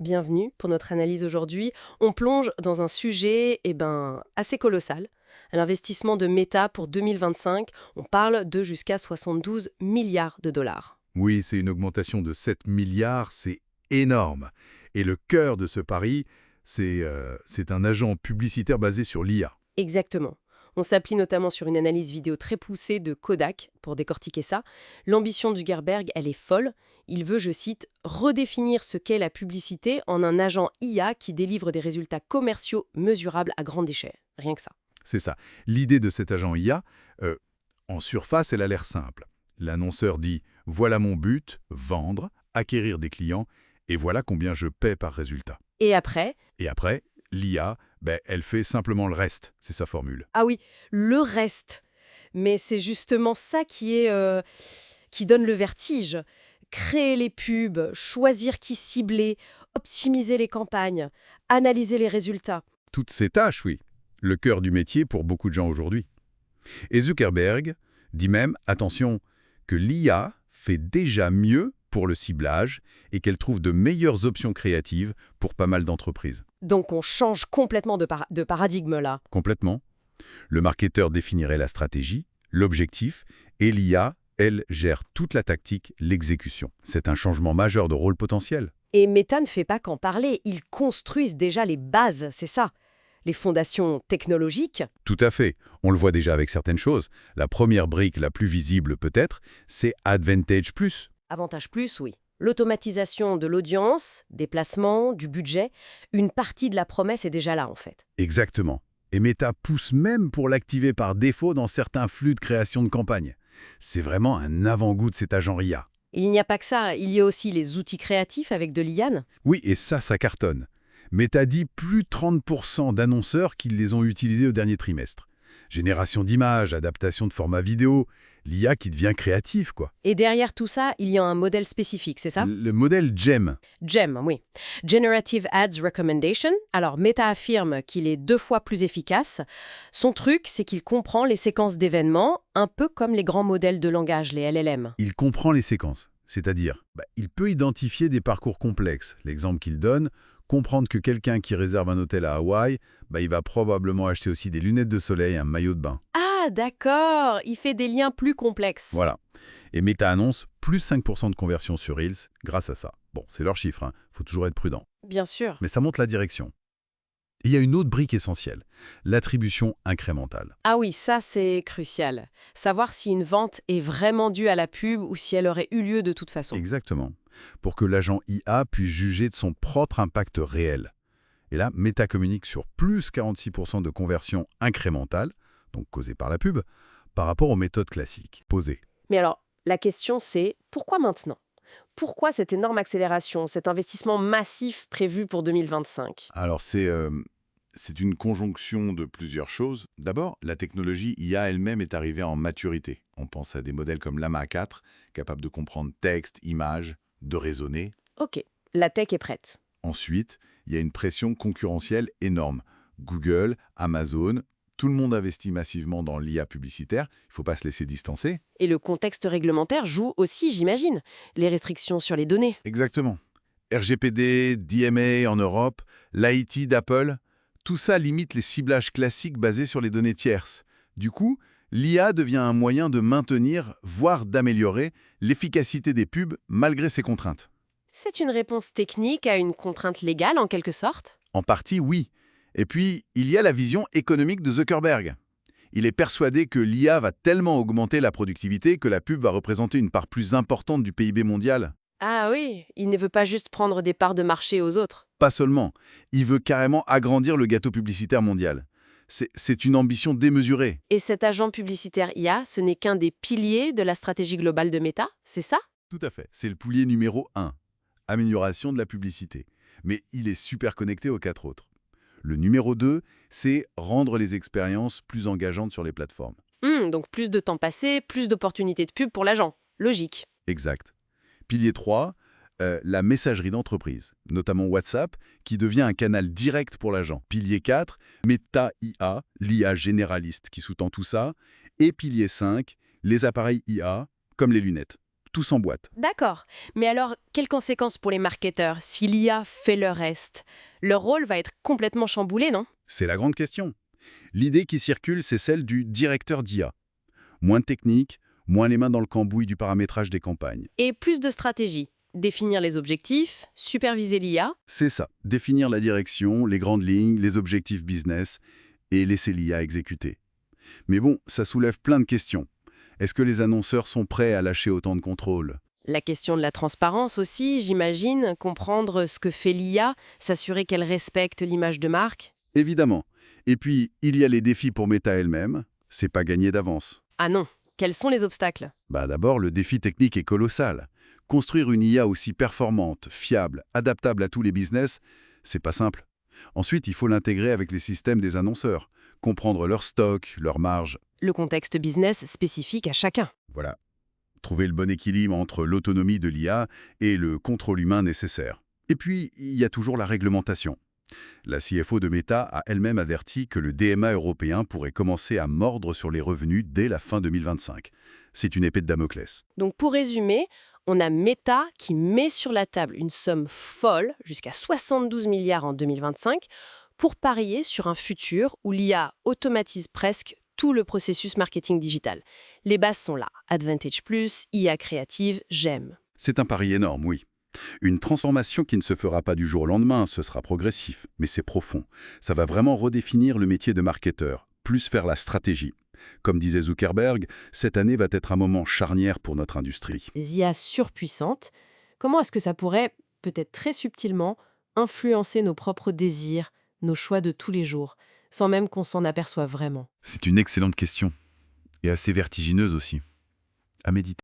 Bienvenue pour notre analyse aujourd'hui. On plonge dans un sujet assez colossal. L'investissement de Meta pour 2025, on parle de jusqu'à 72 milliards de dollars. Oui, c'est une augmentation de 7 milliards, c'est énorme. Et le cœur de ce pari, c'est un agent publicitaire basé sur l'IA. Exactement. On s'appuie notamment sur une analyse vidéo très poussée de Kodak pour décortiquer ça. L'ambition du Gerberg, elle est folle. Il veut, je cite, redéfinir ce qu'est la publicité en un agent IA qui délivre des résultats commerciaux mesurables à grande échelle. Rien que ça. C'est ça. L'idée de cet agent IA, en surface, elle a l'air simple. L'annonceur dit « Voilà mon but, vendre, acquérir des clients, et voilà combien je paie par résultat. Et après, » Et après, l'IA, elle fait simplement le reste, c'est sa formule. ah oui, le reste. Mais c'est justement ça qui donne le vertige. Créer les pubs, choisir qui cibler, optimiser les campagnes, analyser les résultats. Toutes ces tâches, oui. Le cœur du métier pour beaucoup de gens aujourd'hui. Et Zuckerberg dit même, attention, que l'IA fait déjà mieux pour le ciblage et qu'elle trouve de meilleures options créatives pour pas mal d'entreprises. Donc on change complètement de paradigme là. Complètement. Le marketeur définirait la stratégie, l'objectif, et l'IA, elle, gère toute la tactique, l'exécution. C'est un changement majeur de rôle potentiel. Et Meta ne fait pas qu'en parler, ils construisent déjà les bases, c'est ça. Les fondations technologiques. Tout à fait. On le voit déjà avec certaines choses. La première brique la plus visible peut-être, c'est Advantage+. Avantage plus, oui. L'automatisation de l'audience, des placements, du budget, une partie de la promesse est déjà là en fait. Exactement. Et Meta pousse même pour l'activer par défaut dans certains flux de création de campagne. C'est vraiment un avant-goût de cet agent IA. Il n'y a pas que ça, il y a aussi les outils créatifs avec de l'IA. Oui, et ça cartonne. Meta dit plus de 30% d'annonceurs qui les ont utilisés au dernier trimestre. Génération d'images, adaptation de format vidéo, l'IA qui devient créative, quoi. Et derrière tout ça, il y a un modèle spécifique, c'est ça? Le modèle GEM. GEM, oui. Generative Ads Recommendation. Alors, Meta affirme qu'il est 2 fois plus efficace. Son truc, c'est qu'il comprend les séquences d'événements, un peu comme les grands modèles de langage, les LLM. Il comprend les séquences, c'est-à-dire, il peut identifier des parcours complexes. L'exemple qu'il donne, comprendre que quelqu'un qui réserve un hôtel à Hawaï, il va probablement acheter aussi des lunettes de soleil, un maillot de bain. Ah, d'accord, il fait des liens plus complexes. Voilà. Et Meta annonce plus 5% de conversion sur Reels grâce à ça. Bon, c'est leur chiffre, hein. Faut toujours être prudent. Bien sûr. Mais ça montre la direction. Il y a une autre brique essentielle, l'attribution incrémentale. Ah oui, ça c'est crucial. Savoir si une vente est vraiment due à la pub ou si elle aurait eu lieu de toute façon. Exactement. Pour que l'agent IA puisse juger de son propre impact réel. Et là, Meta communique sur plus 46% de conversion incrémentale, donc causée par la pub, par rapport aux méthodes classiques, posées. Mais alors, la question c'est, pourquoi maintenant? Pourquoi cette énorme accélération, cet investissement massif prévu pour 2025? Alors, c'est une conjonction de plusieurs choses. D'abord, la technologie IA elle-même est arrivée en maturité. On pense à des modèles comme Llama 4, capables de comprendre texte, images, de raisonner. Ok, la tech est prête. Ensuite, il y a une pression concurrentielle énorme. Google, Amazon, tout le monde investit massivement dans l'IA publicitaire. Il ne faut pas se laisser distancer. Et le contexte réglementaire joue aussi, j'imagine. Les restrictions sur les données. Exactement. RGPD, DMA en Europe, l'IT d'Apple, tout ça limite les ciblages classiques basés sur les données tierces. Du coup, l'IA devient un moyen de maintenir, voire d'améliorer, l'efficacité des pubs malgré ces contraintes. C'est une réponse technique à une contrainte légale en quelque sorte? En partie, oui. Et puis, il y a la vision économique de Zuckerberg. Il est persuadé que l'IA va tellement augmenter la productivité que la pub va représenter une part plus importante du PIB mondial. Ah oui, il ne veut pas juste prendre des parts de marché aux autres. Pas seulement, il veut carrément agrandir le gâteau publicitaire mondial. C'est une ambition démesurée. Et cet agent publicitaire IA, ce n'est qu'un des piliers de la stratégie globale de Meta, c'est ça? Tout à fait. C'est le pilier numéro 1, amélioration de la publicité. Mais il est super connecté aux 4 autres. Le numéro 2, c'est rendre les expériences plus engageantes sur les plateformes. Donc plus de temps passé, plus d'opportunités de pub pour l'agent. Logique. Exact. Pilier 3, la messagerie d'entreprise, notamment WhatsApp, qui devient un canal direct pour l'agent. Pilier 4, Meta IA, l'IA généraliste qui sous-tend tout ça. Et pilier 5, les appareils IA, comme les lunettes. tout s'emboîte. D'accord. Mais alors, quelles conséquences pour les marketeurs si l'IA fait le reste? Leur rôle va être complètement chamboulé, non? C'est la grande question. L'idée qui circule, c'est celle du directeur d'IA. Moins de technique, moins les mains dans le cambouis du paramétrage des campagnes. Et plus de stratégie. Définir les objectifs, superviser l'IA. C'est ça, définir la direction, les grandes lignes, les objectifs business, et laisser l'IA exécuter. Mais bon, ça soulève plein de questions. Est-ce que les annonceurs sont prêts à lâcher autant de contrôle? La question de la transparence aussi, j'imagine, comprendre ce que fait l'IA, s'assurer qu'elle respecte l'image de marque. Évidemment. Et puis, il y a les défis pour Meta elle-même. C'est pas gagné d'avance. Ah non, quels sont les obstacles? D'abord, le défi technique est colossal. Construire une IA aussi performante, fiable, adaptable à tous les business, c'est pas simple. Ensuite, il faut l'intégrer avec les systèmes des annonceurs, comprendre leur stock, leurs marges. Le contexte business spécifique à chacun. Voilà. Trouver le bon équilibre entre l'autonomie de l'IA et le contrôle humain nécessaire. Et puis, il y a toujours la réglementation. La CFO de Meta a elle-même averti que le DMA européen pourrait commencer à mordre sur les revenus dès la fin 2025. C'est une épée de Damoclès. Donc pour résumer, on a Meta qui met sur la table une somme folle, jusqu'à 72 milliards en 2025, pour parier sur un futur où l'IA automatise presque tout le processus marketing digital. Les bases sont là. Advantage+, IA créative, j'aime. C'est un pari énorme, oui. Une transformation qui ne se fera pas du jour au lendemain, ce sera progressif, mais c'est profond. Ça va vraiment redéfinir le métier de marketeur, plus faire la stratégie. Comme disait Zuckerberg, cette année va être un moment charnière pour notre industrie. Des IA surpuissantes, comment est-ce que ça pourrait, peut-être très subtilement, influencer nos propres désirs, nos choix de tous les jours, sans même qu'on s'en aperçoive vraiment? C'est une excellente question. Et assez vertigineuse aussi. À méditer.